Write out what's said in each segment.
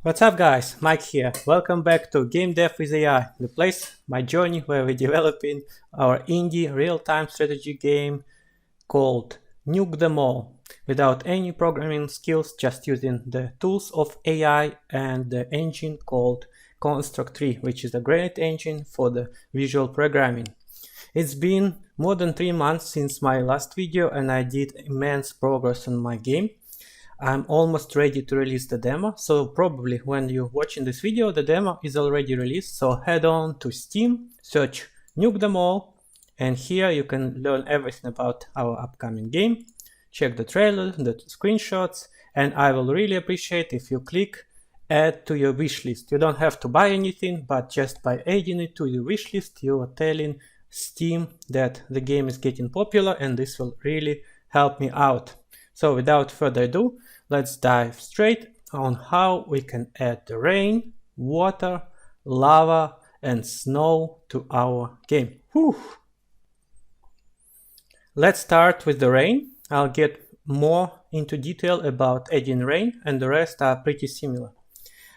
What's up guys, Mike here. Welcome back to Game Dev with AI, the place, my journey where we're developing our indie real-time strategy game called Nuke Them All, without any programming skills, just using the tools of AI and the engine called Construct 3, which is a great engine for the visual programming. It's been more than 3 months since my last video and I did immense progress on my game. I'm almost ready to release the demo, so probably when you're watching this video the demo is already released, so head on to Steam, search Nuke Them All, and here you can learn everything about our upcoming game, check the trailer, the screenshots, and I will really appreciate if you click add to your wishlist. You don't have to buy anything, but just by adding it to your wishlist you are telling Steam that the game is getting popular, and this will really help me out. So without further ado, let's dive straight on how we can add the rain, water, lava and snow to our game. Whew. Let's start with the rain. I'll get more into detail about adding rain, and the rest are pretty similar.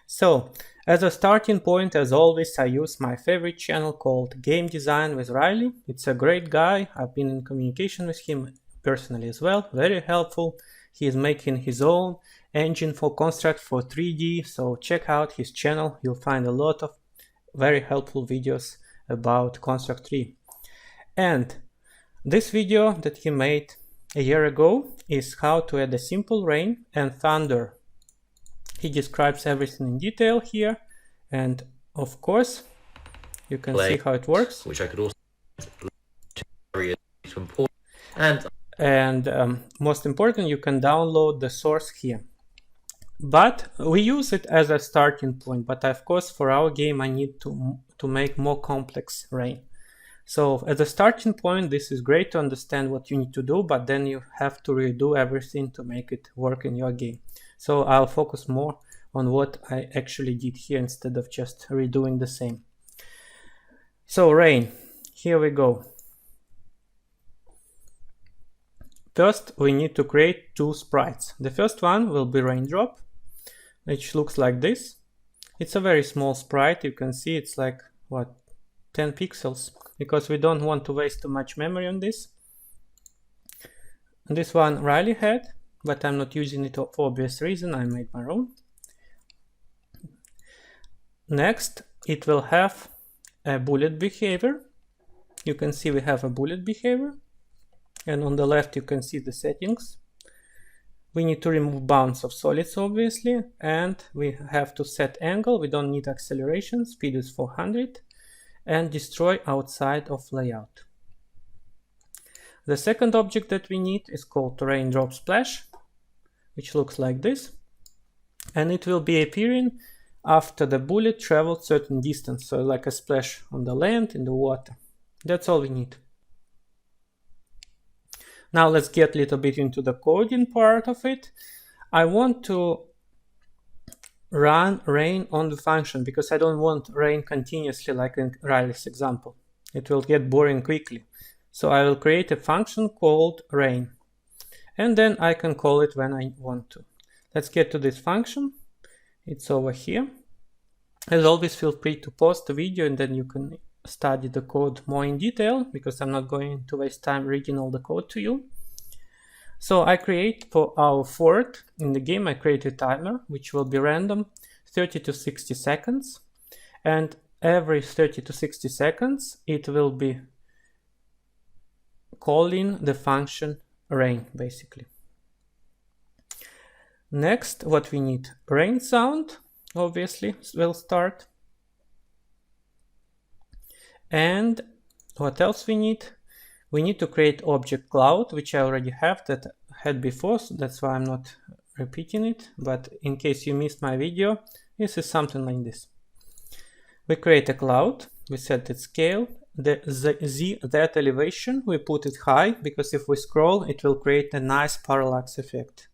So as a starting point, as always, I use my favorite channel called Game Design with Riley. It's a great guy. I've been in communication with him personally as well, very helpful. He is making his own engine for Construct for 3D, so check out his channel. You'll find a lot of very helpful videos about Construct 3. And this video that he made a year ago is how to add a simple rain and thunder. He describes everything in detail here, and of course you can see how it works, which I could also import, and most important, you can download the source here. But we use it as a starting point, but of course for our game I need to make more complex rain. So as a starting point, this is great to understand what you need to do, but then you have to redo everything to make it work in your game. So I'll focus more on what I actually did here instead of just redoing the same. So rain, here we go. First, we need to create two sprites. The first one will be raindrop, which looks like this. It's a very small sprite. You can see it's like, what, 10 pixels, because we don't want to waste too much memory on this. And this one Riley had, but I'm not using it for obvious reason. I made my own. Next, it will have a bullet behavior. You can see we have a bullet behavior. And on the left you can see the settings. We need to remove bounds of solids obviously, and we have to set angle. We don't need acceleration, speed is 400, and destroy outside of layout. The second object that we need is called raindrop splash, which looks like this, and it will be appearing after the bullet traveled certain distance, so like a splash on the land in the water. That's all we need. Now let's get a little bit into the coding part of it. I want to run rain on the function because I don't want rain continuously like in Riley's example. It will get boring quickly. So I will create a function called rain, and then I can call it when I want to. Let's get to this function. It's over here. As always, feel free to pause the video and then you can study the code more in detail, because I'm not going to waste time reading all the code to you. So I create for our fort in the game, I create a timer which will be random 30 to 60 seconds, and every 30 to 60 seconds it will be calling the function rain basically. Next, what we need, rain sound obviously will start. And what else we need? We need to create object cloud, which I already have, that I had before, so that's why I'm not repeating it. But in case you missed my video, this is something like this. We create a cloud, we set its scale, that elevation, we put it high, because if we scroll, it will create a nice parallax effect.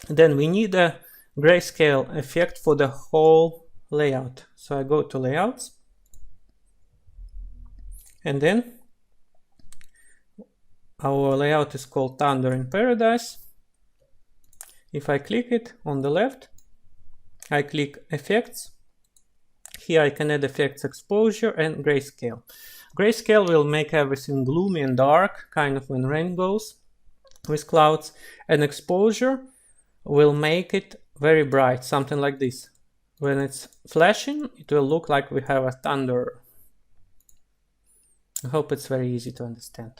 Then we need a grayscale effect for the whole layout. So I go to layouts, and then our layout is called Thunder in Paradise. If I click it on the left, I click effects. Here I can add effects, exposure and grayscale. Grayscale will make everything gloomy and dark, kind of when rain goes with clouds, and exposure will make it very bright, something like this. When it's flashing, it will look like we have a thunder. I hope it's very easy to understand.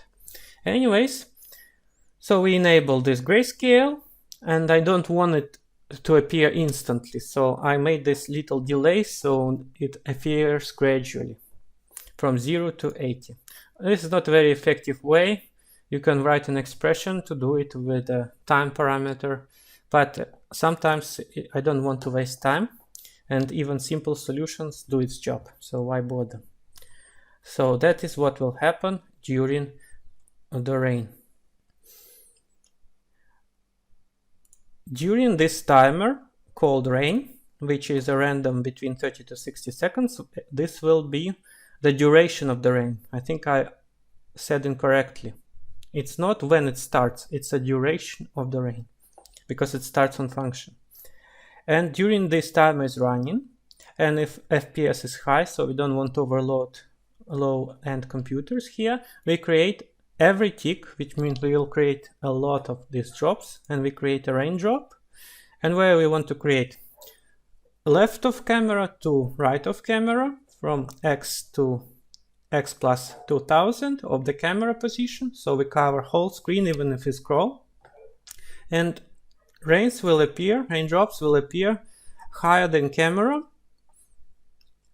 Anyways, so we enable this grayscale, and I don't want it to appear instantly, so I made this little delay so it appears gradually from 0 to 80. This is not a very effective way. You can write an expression to do it with a time parameter, but sometimes I don't want to waste time, and even simple solutions do its job, so why bother? So that is what will happen during the rain. During this timer called rain, which is a random between 30 to 60 seconds, this will be the duration of the rain. I think I said incorrectly. It's not when it starts, it's a duration of the rain, because it starts on function. And during this timer is running, and if FPS is high, so we don't want to overload low-end computers here, we create every tick, which means we will create a lot of these drops, and we create a raindrop. And where we want to create left of camera to right of camera, from X to X plus 2000 of the camera position, so we cover whole screen even if we scroll. And raindrops will appear higher than camera.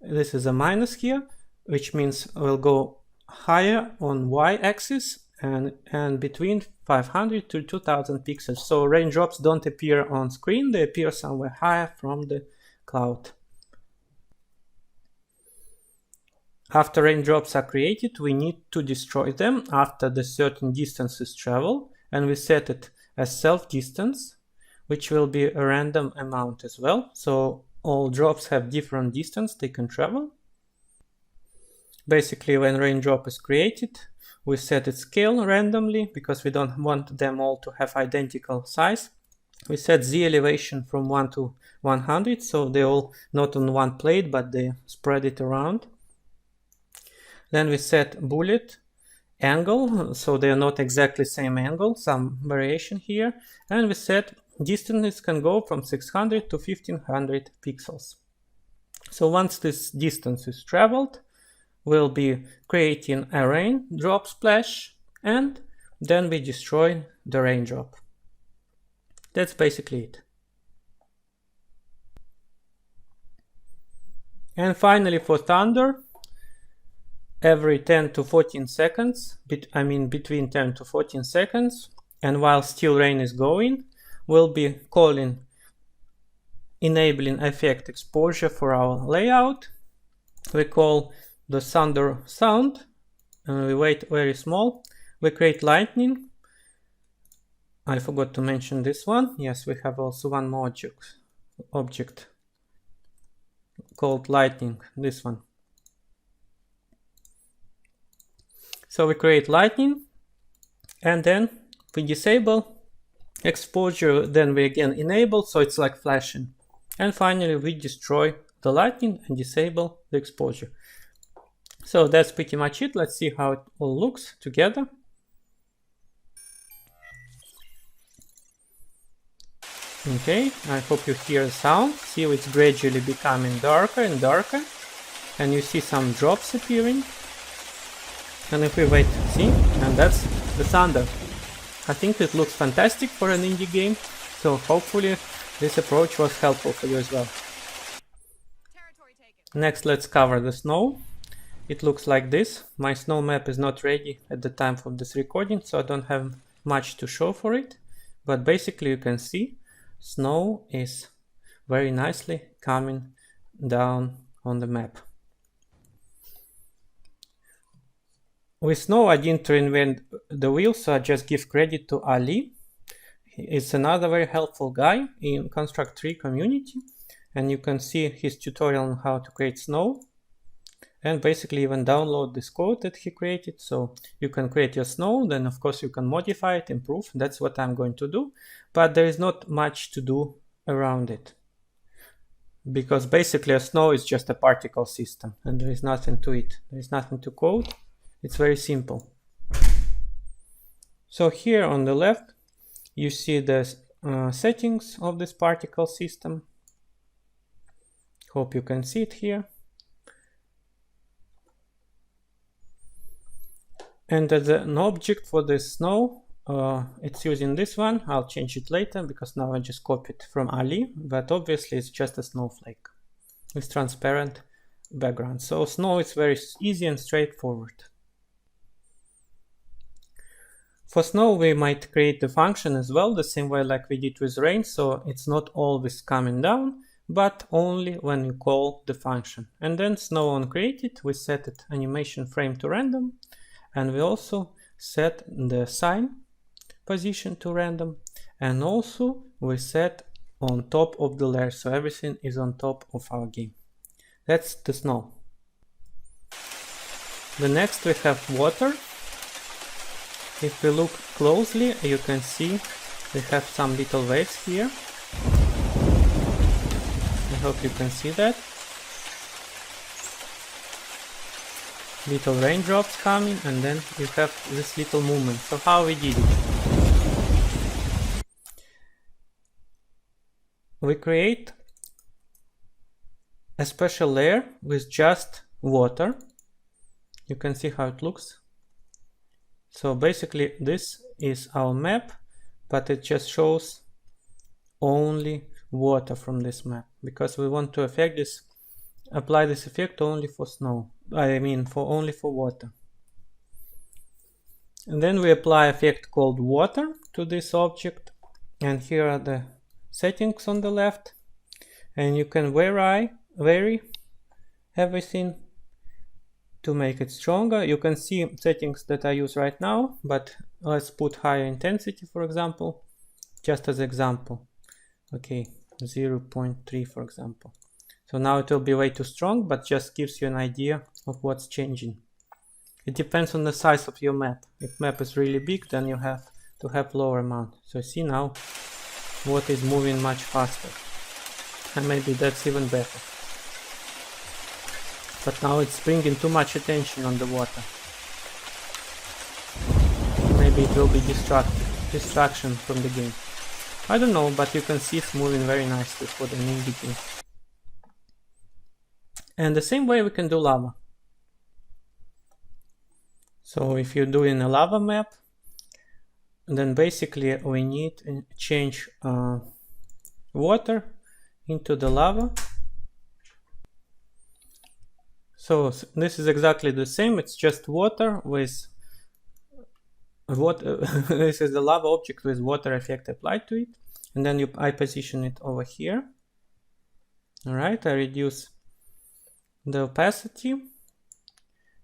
This is a minus here, which means we'll go higher on y-axis and between 500 to 2000 pixels. So raindrops don't appear on screen, they appear somewhere higher from the cloud. After raindrops are created, we need to destroy them after the certain distance is traveled, and we set it as self distance, which will be a random amount as well. So all drops have different distance they can travel. Basically, when raindrop is created, we set its scale randomly because we don't want them all to have identical size. We set z elevation from 1 to 100, so they're all not on one plate, but they spread it around. Then we set bullet angle, so they are not exactly same angle, some variation here. And we set distance can go from 600 to 1500 pixels. So once this distance is traveled, we'll be creating a raindrop splash, and then we destroy the raindrop. That's basically it. And finally, for thunder, every 10 to 14 seconds, between 10 to 14 seconds, and while still rain is going, we'll be enabling effect exposure for our layout. We call the thunder sound, and we wait very small. We create lightning. I forgot to mention this one. Yes, we have also one more object called lightning, this one. So we create lightning, and then we disable exposure, then we again enable, so it's like flashing. And finally we destroy the lightning and disable the exposure. So that's pretty much it. Let's see how it all looks together. Okay, I hope you hear the sound. See, it's gradually becoming darker and darker, and you see some drops appearing. And if we wait, see, and that's the thunder. I think it looks fantastic for an indie game, so hopefully this approach was helpful for you as well. Next, let's cover the snow. It looks like this. My snow map is not ready at the time of this recording, so I don't have much to show for it. But basically you can see snow is very nicely coming down on the map. With snow, I didn't reinvent the wheel, so I just give credit to Ali. He's another very helpful guy in Construct 3 community, and you can see his tutorial on how to create snow. and basically even download this code that he created. So you can create your snow, then of course you can modify it, improve. That's what I'm going to do, but there is not much to do around it, because basically a snow is just a particle system and there is nothing to it. There is nothing to code. It's very simple. So here on the left you see the settings of this particle system. Hope you can see it here. And as an object for the snow, it's using this one. I'll change it later because now I just copied from Ali, but obviously it's just a snowflake with transparent background. So snow is very easy and straightforward. For snow we might create the function as well, the same way like we did with rain, so it's not always coming down, but only when you call the function. And then snow on created, we set it animation frame to random, and we also set the sign position to random, and also we set on top of the layer, so everything is on top of our game. That's the snow. The next we have water. If we look closely, you can see we have some little waves here. I hope you can see that. Little raindrops coming, and then you have this little movement. So how we did it? We create a special layer with just water. You can see how it looks. So basically this is our map, but it just shows only water from this map, because we want to apply this effect only for snow. I mean only for water. And then we apply effect called water to this object, and here are the settings on the left, and you can vary everything to make it stronger. You can see settings that I use right now, but let's put higher intensity, for example, just as example. Okay, 0.3 for example. So now it will be way too strong, but just gives you an idea of what's changing. It depends on the size of your map. If map is really big, then you have to have lower amount. So see now what is moving much faster, and maybe that's even better. But now it's bringing too much attention on the water. Maybe it will be distraction from the game. I don't know, but you can see it's moving very nicely for the main game. And the same way we can do lava. So if you're doing a lava map, then basically we need to change water into the lava. So this is exactly the same, it's just water with this is the lava object with water effect applied to it, and then I position it over here. Alright, I reduce the opacity,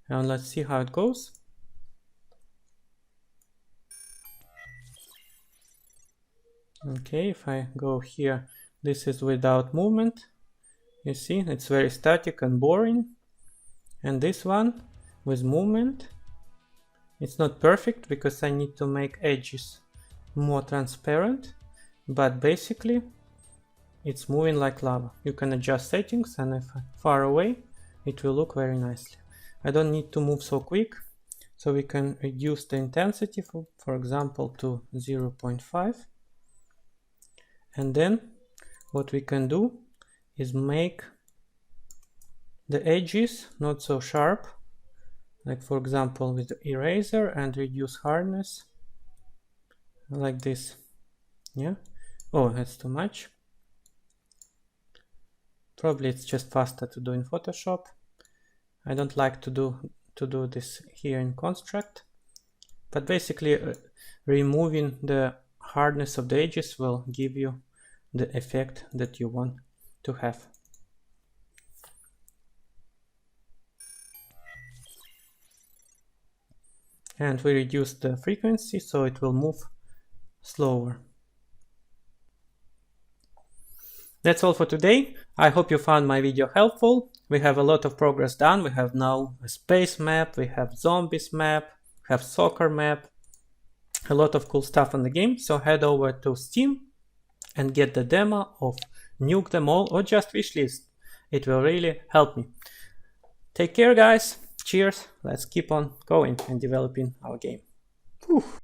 and let's see how it goes. Okay, if I go here, this is without movement. You see, it's very static and boring. And this one with movement, it's not perfect because I need to make edges more transparent, but basically it's moving like lava. You can adjust settings, and if far away it will look very nicely. I don't need to move so quick, so we can reduce the intensity for example to 0.5, and then what we can do is make the edges not so sharp, like for example with the eraser, and reduce hardness like this. Yeah, oh, that's too much. Probably it's just faster to do in Photoshop. I don't like to do this here in Construct, but basically removing the hardness of the edges will give you the effect that you want to have. And we reduce the frequency so it will move slower. That's all for today. I hope you found my video helpful. We have a lot of progress done. We have now a space map, we have zombies map, we have soccer map, a lot of cool stuff in the game. So head over to Steam and get the demo of Nuke Them All or just wishlist. It will really help me. Take care, guys. Cheers. Let's keep on going and developing our game. Whew.